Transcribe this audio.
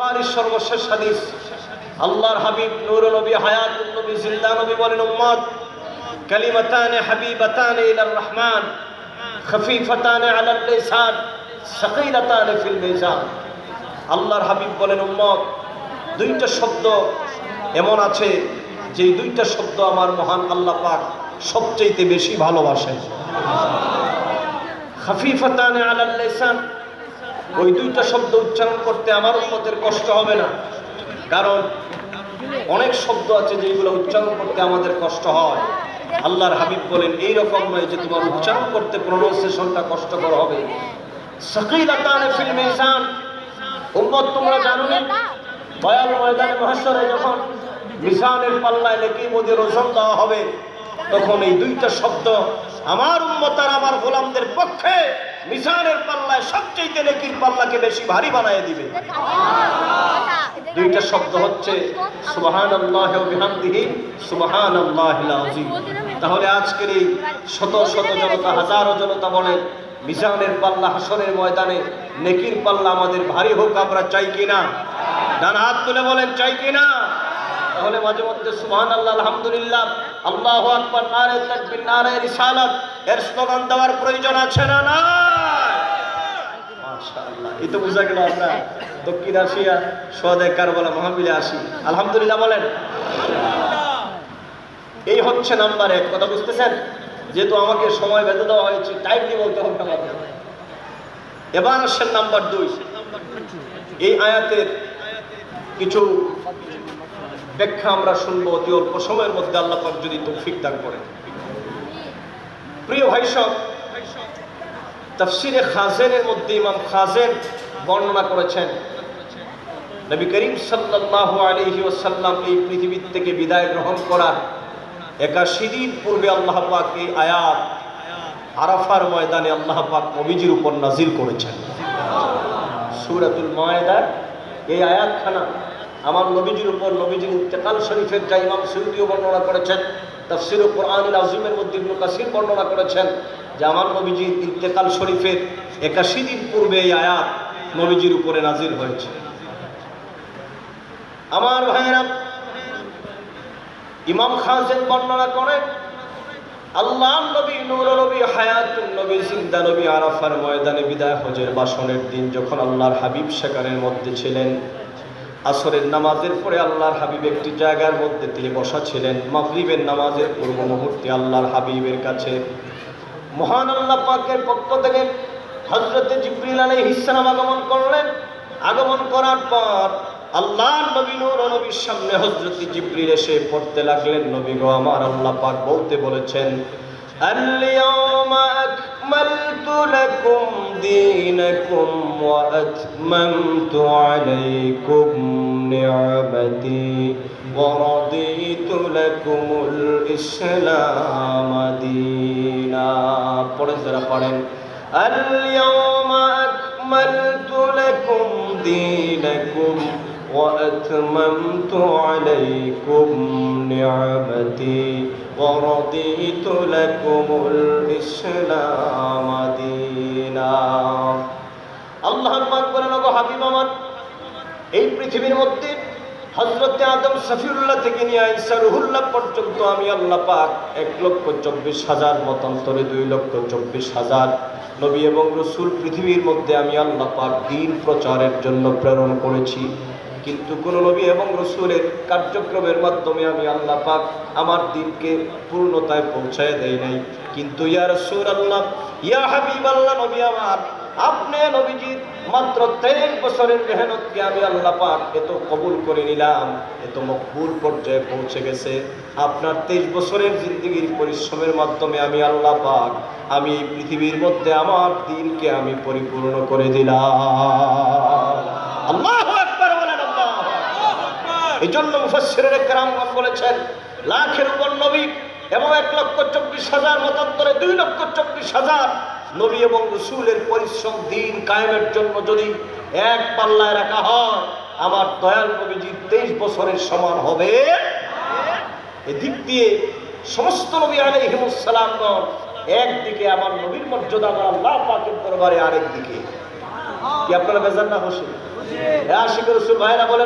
বুখারীর সর্বশেষ হাদিস। আল্লাহর হাবিব নূর নবী হায়াতুন নবী জিন্দা নবী বলেন, উম্মত কালিমাতানে হাবিবাতানে ইলার রহমান খফিফাতানে আলাল লিসান সাকিলাতানে ফিল মিজান। আল্লাহর হাবিব বলেন, উম্মত দুইটা শব্দ এমন আছে যে দুইটা শব্দ আমার মহান আল্লাহ পাক সবচেয়ে বেশি ভালোবাসেন। খফিফাতানে আলাল লিসান, ওই দুইটা শব্দ উচ্চারণ করতে আমার উম্মতের কষ্ট হবে না। কারণ অনেক শব্দ আছে যেগুলো উচ্চারণ করতে আমাদের কষ্ট হয়। আল্লাহর হাবিব বলেন এইরকম নয় যে তোমার উচ্চারণ করতে প্রনাউন্সিয়েশনটা কষ্টকর হবে। সাকিলাতানে ফিল মিজান, উম্মত তোমরা জানো না বয়াল ময়দানে মহাশরে যখন মিজানের পাল্লায় নেকি মদের ওজন দেওয়া হবে, তখন এই দুইটা শব্দ আমার উম্মত আর আমার গোলামদের পক্ষে মিজানের পাল্লায় সবচেয়ে নেকির পাল্লাকে বেশি ভারী বানায় দিবে। দুইটা শব্দ হচ্ছে সুবহানাল্লাহি ওয়া বিহামদিহি সুবহানাল্লাহিল আযীম। তাহলে আজকের এই শত শত জনতা, হাজারো জনতা বলেন, মিজানের পাল্লা হাসরের ময়দানে নেকির পাল্লা আমাদের ভারী হোক, আমরা চাই কিনা? ডান হাত তুলে বলেন, চাই কিনা? তাহলে মাঝে মধ্যে সুবহানাল্লাহ, আলহামদুলিল্লাহ, আল্লাহু আকবার, নারে তাকবীর, নারে রিসালাত এর স্লোগান দেওয়ার প্রয়োজন আছে না? না, মাশাআল্লাহ। এই তো বুঝা গেল আমরা দক্ষিণ এশিয়া সোয়াদে কারবালা মাহফিলে আসি। আলহামদুলিল্লাহ বলেন। এই হচ্ছে নাম্বার 1। কথা বুঝতেছেন? যেহেতু আমাকে সময় বেঁধে দেওয়া হয়েছে, টাইমলি বলতে হবে আমাকে। এবার আসেন নাম্বার 2। এই আয়াতের কিছু ব্যাখ্যা আমরা শুনবো অতি অল্প সময়ের মধ্যে, আল্লাহ পাক যদি তৌফিক দান করেন। প্রিয় ভাই সব, তাফসিরে খাজেনের মধ্যে ইমাম খাজেন বর্ণনা করেছেন, নবী করিম সাল্লাল্লাহু আলাইহি ওয়াসাল্লাম এই পৃথিবী থেকে বিদায় গ্রহণ করার 81 দিন পূর্বে আল্লাহ পাক এই আয়াত আরাফার ময়দানে আল্লাহ পাক নবীজির উপর নাজিল করেছেন। সূরাতুল মায়েদার এই আয়াতখানা আমার নবীজির উপর, নবীজির ইন্তেকাল শরীফের যা ইমাম সুয়ুতিও বর্ণনা করেছেন, তাফসীরুল কুরআনুল আযীমের মধ্যে ইবনে কাসির বর্ণনা করেছেন যে আমার নবীজির ইন্তেকাল শরীফের 81 দিন পূর্বে এই আয়াত নবীজির উপরে নাজিল হয়েছে। আমার ভাইয়েরা, ইমাম খাজেন বর্ণনা করেন, আল্লাহর নবী নূর নবী হায়াতুন নবী জিন্দা নবী আরাফার ময়দানে বিদায় হজের ভাষণের দিন যখন আল্লাহর হাবিব সেখানের মধ্যে ছিলেন, আসরের নামাজের পরে আল্লাহর হাবিব একটি জায়গার মধ্যে তিনি বসা ছিলেন। মাগরিবের নামাজের পূর্ব মুহূর্তে আল্লাহর হাবিবের কাছে মহান আল্লাহ পাকের পক্ষ থেকে হযরতে জিবরিল আলাইহিস সালাম আগমন করলেন। আগমন করার পর আল্লাহর নবী নূর নবীর সামনে হযরতে জিবরিল এসে পড়তে লাগলেন, নবী গো আমার, আল্লাহ পাক বলতে বলেছেন, আল-ইয়াওমা আকমালতু লাকুম দীনাকুম ওয়া আতমামতু আলাইকুম নি'মাতি ওয়া রাদিতু লাকুমুল ইসলাম দীনা। পড়েন যারা পড়েন, আল-ইয়াওমা আকমালতু লাকুম দীনাকুম ওয়া আতমামতু আলাইকুম নি'মাতি ওয়া রাদিতু লাকুমুল ইসলাম দীনা। আল্লাহ পাক বলেন, ওগো হাবিব আমার, এই পৃথিবীর মধ্যে হযরতে আদম সফিউল্লাহ থেকে নিয়ে ঈসা রুহুল্লাহ পর্যন্ত আমি আল্লাহ পাক 1,24,000 মতান্তরে 2,24,000 নবী এবং রাসূল পৃথিবীর মধ্যে আমি আল্লাহ পাক দ্বীন প্রচারের জন্য প্রেরণ করেছি। কিন্তু কোন নবী এবং রাসূলের কার্যক্রমের মাধ্যমে আমি আল্লাহ পাক আমার দ্বীনকে পূর্ণতায় পৌঁছায় দেই নাই। কিন্তু ইয়া রাসূলুল্লাহ, ইয়া হাবিবাল্লাহ, নবী আমার, আপনি নবীজির মাত্র 23 বছরের মেহনতকে আমি আল্লাহ পাক এত কবুল করে নিলাম, এত মকবুল পর্যায়ে পৌঁছে গেছে। আপনার 23 বছরের জিন্দেগির পরিশ্রমের মাধ্যমে আমি আল্লাহ পাক আমি এই পৃথিবীর মধ্যে আমার দ্বীনকে আমি পরিপূর্ণ করে দিলাম। আল্লাহু আকবার বলেন, আল্লাহু আকবার। এই জন্য মুফাসসিরিনে কেরামগণ বলেছেন, লাখের উপর নবী এবং 1,24,000 মতান্তরে 2,24,000 নবী এবং রাসূলের পরিশ্রম দ্বীন কায়েমের জন্য যদি এক পাল্লায় রাখা হয়, আমার দয়াল নবীজি 23 বছরের সমান হবে। এদিক দিয়ে সমস্ত নবী আলাইহিমুস সালামগণ একদিকে, আমার নবীর মর্যাদা আমার আল্লাহ পাকের দরবারে আরেক দিকে। কি আপনারা বেজার না হোসেন? আশিক রাসূল ভাইরা বলেন